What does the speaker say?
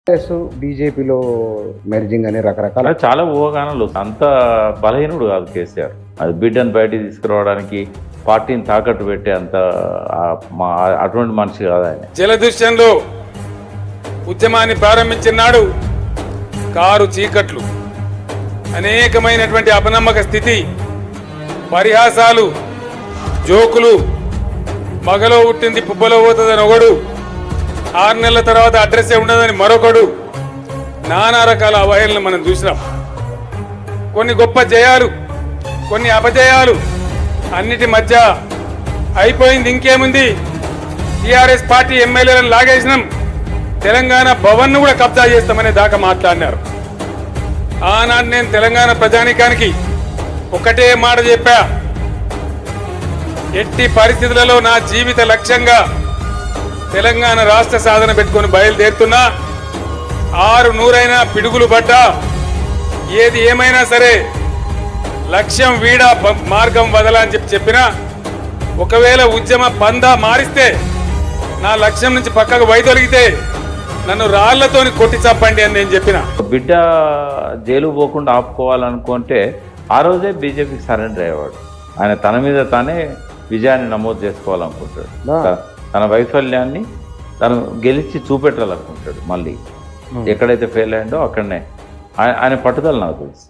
బీజేపీలో మెర్జింగ్ అని రకరకాల చాలా ఊహాగానాలు. అంత బలహీనుడు కాదు కేసీఆర్. అది బిడ్డను బయటికి తీసుకురావడానికి పార్టీని తాకట్టు పెట్టే అంత అటువంటి మనిషి కాదు ఆయన. జలదృశ్యంలో ఉద్యమాన్ని ప్రారంభించినాడు కారు చీకట్లు, అనేకమైనటువంటి అపనమ్మక స్థితి, పరిహాసాలు, జోకులు, మగలో పుట్టింది పుబ్బలో పోతుందని ఒకడు, 6 నెలల తర్వాత అడ్రస్సే ఉండదని మరొకడు, నానా రకాల అవహేళనలు మనం చూసినాం. కొన్ని గొప్ప జయాలు, కొన్ని అపజయాలు, అన్నిటి మధ్య అయిపోయింది ఇంకేముంది, టీఆర్ఎస్ పార్టీ ఎమ్మెల్యేలను లాగేసినాం, తెలంగాణ భవన్ను కూడా కబ్జా చేస్తామనే దాకా మాట్లాడినారు. ఆనాడు నేను తెలంగాణ ప్రజానీకానికి ఒకటే మాట చెప్పా, ఎట్టి పరిస్థితులలో నా జీవిత లక్ష్యంగా తెలంగాణ రాష్ట్ర సాధన పెట్టుకొని బయలుదేరుతున్నా. 600 పిడుగులు పడ్డా, ఏది ఏమైనా సరే లక్ష్యం వీడా మార్గం వదలా అని చెప్పినా, ఒకవేళ ఉద్యమ పందా మారిస్తే నా లక్ష్యం నుంచి పక్కకు వైదొలిగితే నన్ను రాళ్లతోని కొట్టి చంపండి అని నేను చెప్పిన. బిడ్డ జైలు పోకుండా ఆపుకోవాలనుకుంటే ఆ రోజే బీజేపీకి సరెండర్ అయ్యేవాడు. ఆయన తన మీద తానే విజయాన్ని నమోదు చేసుకోవాలనుకుంటాడు. తన వైఫల్యాన్ని తను గెలిచి చూపెట్టాలనుకుంటాడు. మళ్ళీ ఎక్కడైతే ఫెయిల్ అయ్యిందో అక్కడనే ఆయన పట్టుదల నాకు తెలుసు.